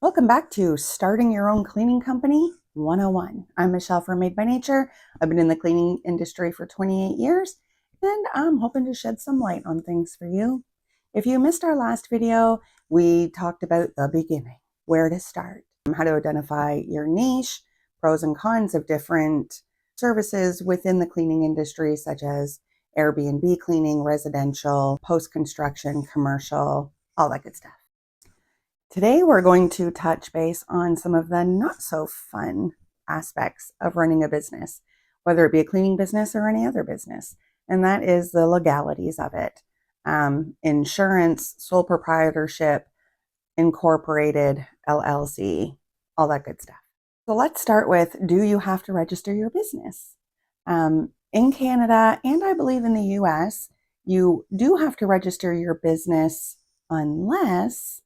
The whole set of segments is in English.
Welcome back to Starting Your Own Cleaning Company 101. I'm Michelle from Made by Nature. I've been in the cleaning industry for 28 years, and I'm hoping to shed some light on things for you. If you missed our last video, we talked about the beginning, where to start, how to identify your niche, pros and cons of different services within the cleaning industry, such as Airbnb cleaning, residential, post-construction, commercial, all that good stuff. Today, we're going to touch base on some of the not so fun aspects of running a business, whether it be a cleaning business or any other business, and that is the legalities of it. Insurance, sole proprietorship, incorporated, LLC, all that good stuff. So let's start with, do you have to register your business? In Canada, and I believe in the US, you do have to register your business unless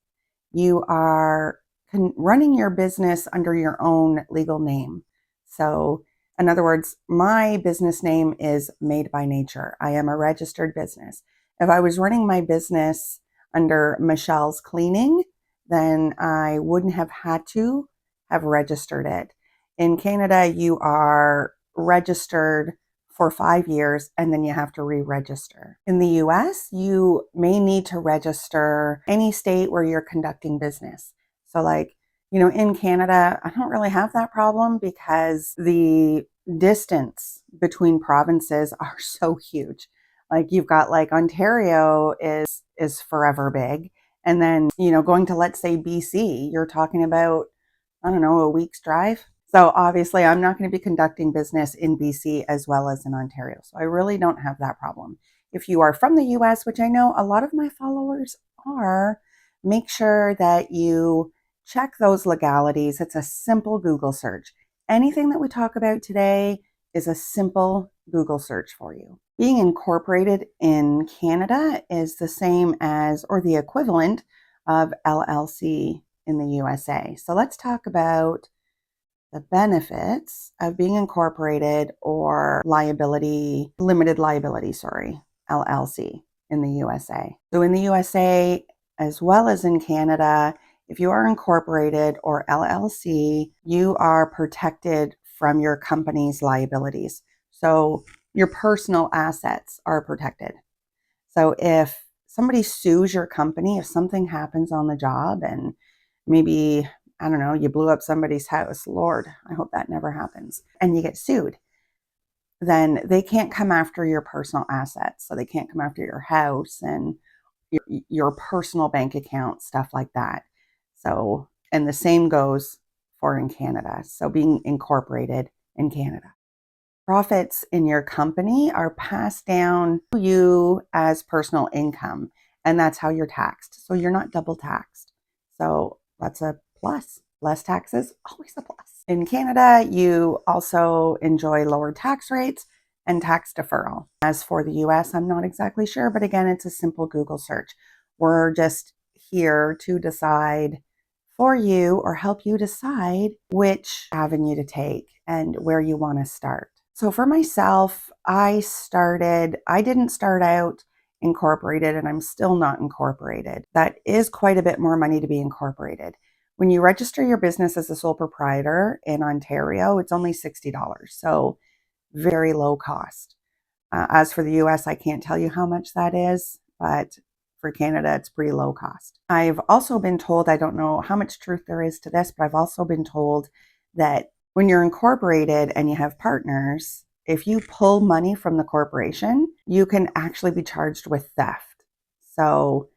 you are running your business under your own legal name. So, in other words, my business name is Made by Nature. I am a registered business. If I was running my business under Michelle's Cleaning, then I wouldn't have had to have registered it. In Canada, you are registered for 5 years and then you have to re-register. In the US, you may need to register any state where you're conducting business. So in Canada, I don't really have that problem because the distance between provinces are so huge. Like you've got Ontario is forever big. And then, going to, let's say, BC, you're talking about, I don't know, a week's drive. So obviously I'm not going to be conducting business in BC as well as in Ontario. So I really don't have that problem. If you are from the US, which I know a lot of my followers are, make sure that you check those legalities. It's a simple Google search. Anything that we talk about today is a simple Google search for you. Being incorporated in Canada is the same as, or the equivalent of, LLC in the USA. So let's talk about the benefits of being incorporated or limited liability, LLC in the USA. So in the USA, as well as in Canada, if you are incorporated or LLC, you are protected from your company's liabilities. So your personal assets are protected. So if somebody sues your company, if something happens on the job and maybe, I don't know, you blew up somebody's house, Lord, I hope that never happens, and you get sued, then they can't come after your personal assets. So they can't come after your house and your personal bank account, stuff like that. So, and the same goes for in Canada. So being incorporated in Canada. Profits in your company are passed down to you as personal income, and that's how you're taxed. So you're not double taxed. So that's a plus. Less taxes, always a plus. In Canada, you also enjoy lower tax rates and tax deferral. As for the US, I'm not exactly sure, but again, it's a simple Google search. We're just here to decide for you or help you decide which avenue to take and where you want to start. So for myself, I didn't start out incorporated, and I'm still not incorporated. That is quite a bit more money to be incorporated. When you register your business as a sole proprietor in Ontario, it's only $60. So very low cost. As for the US, I can't tell you how much that is, but for Canada, it's pretty low cost. I've also been told, I don't know how much truth there is to this, but I've also been told that when you're incorporated and you have partners, if you pull money from the corporation, you can actually be charged with theft. So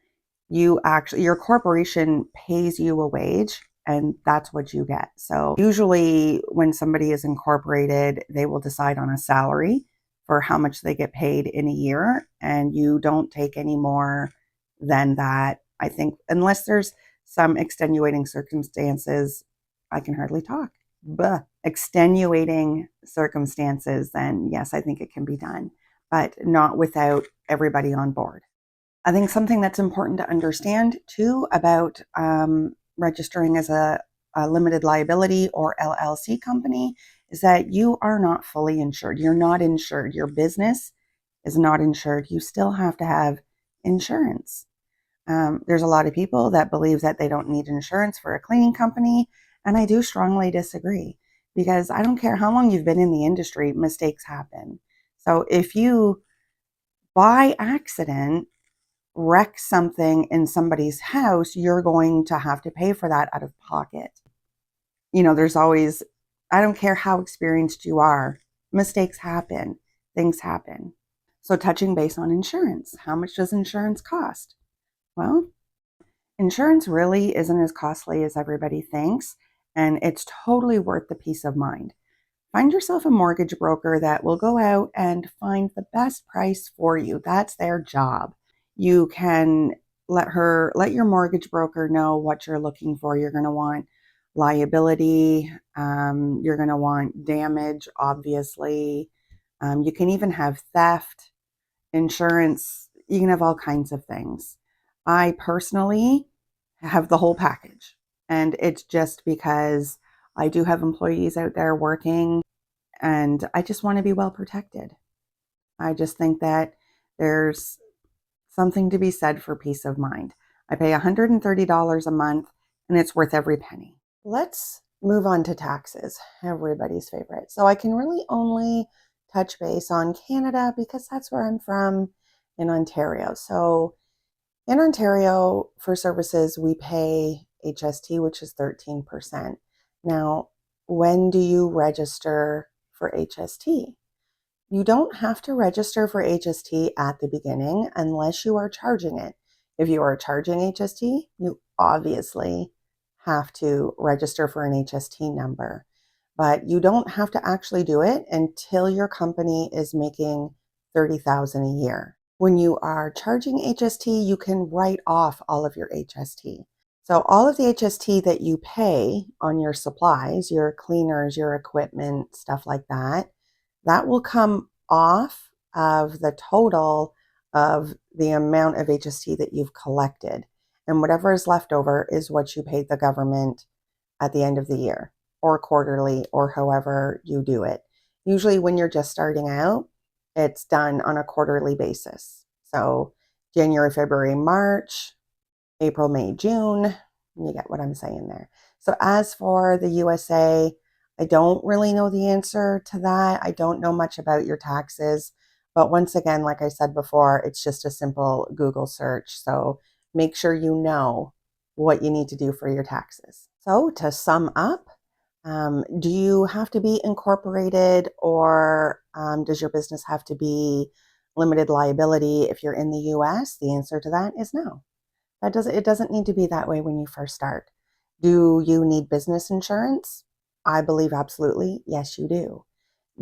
your corporation pays you a wage and that's what you get. So usually when somebody is incorporated, they will decide on a salary for how much they get paid in a year, and you don't take any more than that. I think unless there's some extenuating circumstances, I can hardly talk. Extenuating circumstances, then yes, I think it can be done, but not without everybody on board. I think something that's important to understand too about registering as a limited liability or LLC company is that you are not fully insured. You're not insured. Your business is not insured. You still have to have insurance. There's a lot of people that believe that they don't need insurance for a cleaning company, and I do strongly disagree because I don't care how long you've been in the industry, mistakes happen. So if you, by accident, wreck something in somebody's house, you're going to have to pay for that out of pocket. There's always, I don't care how experienced you are, mistakes happen, things happen. So touching base on insurance, how much does insurance cost? Well, insurance really isn't as costly as everybody thinks, and it's totally worth the peace of mind. Find yourself a mortgage broker that will go out and find the best price for you. That's their job. You can let your mortgage broker know what you're looking for. You're going to want liability. You're going to want damage, obviously. You can even have theft, insurance. You can have all kinds of things. I personally have the whole package, and it's just because I do have employees out there working, and I just want to be well protected. I just think that there's something to be said for peace of mind. I pay $130 a month, and it's worth every penny. Let's move on to taxes, everybody's favorite. So I can really only touch base on Canada because that's where I'm from, in Ontario. So in Ontario, for services, we pay HST, which is 13%. Now, when do you register for HST? You don't have to register for HST at the beginning unless you are charging it. If you are charging HST, you obviously have to register for an HST number. But you don't have to actually do it until your company is making $30,000 a year. When you are charging HST, you can write off all of your HST. So all of the HST that you pay on your supplies, your cleaners, your equipment, stuff like that, that will come off of the total of the amount of HST that you've collected. And whatever is left over is what you pay the government at the end of the year, or quarterly, or however you do it. Usually when you're just starting out, it's done on a quarterly basis. So January, February, March, April, May, June, you get what I'm saying there. So as for the USA, I don't really know the answer to that. I don't know much about your taxes. But once again, like I said before, it's just a simple Google search. So make sure you know what you need to do for your taxes. So to sum up, do you have to be incorporated, or does your business have to be limited liability if you're in the US? The answer to that is no. It doesn't need to be that way when you first start. Do you need business insurance? I believe absolutely. Yes, you do.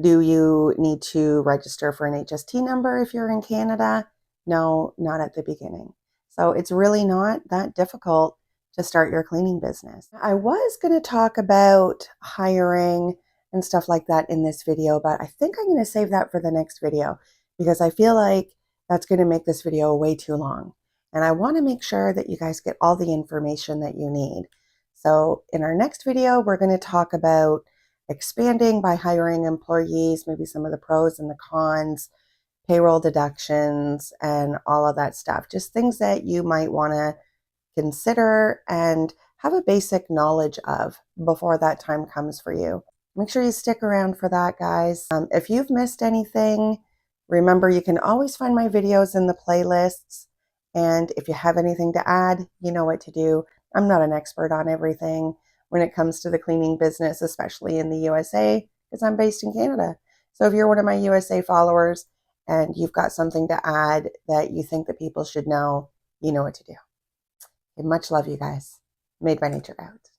Do you need to register for an HST number if you're in Canada? No, not at the beginning. So it's really not that difficult to start your cleaning business. I was going to talk about hiring and stuff like that in this video, but I think I'm going to save that for the next video because I feel like that's going to make this video way too long. And I want to make sure that you guys get all the information that you need. So in our next video, we're going to talk about expanding by hiring employees, maybe some of the pros and the cons, payroll deductions, and all of that stuff. Just things that you might want to consider and have a basic knowledge of before that time comes for you. Make sure you stick around for that, guys. If you've missed anything, remember you can always find my videos in the playlists. And if you have anything to add, you know what to do. I'm not an expert on everything when it comes to the cleaning business, especially in the USA, because I'm based in Canada. So if you're one of my USA followers and you've got something to add that you think that people should know, you know what to do. Okay, much love, you guys. Made by Nature out.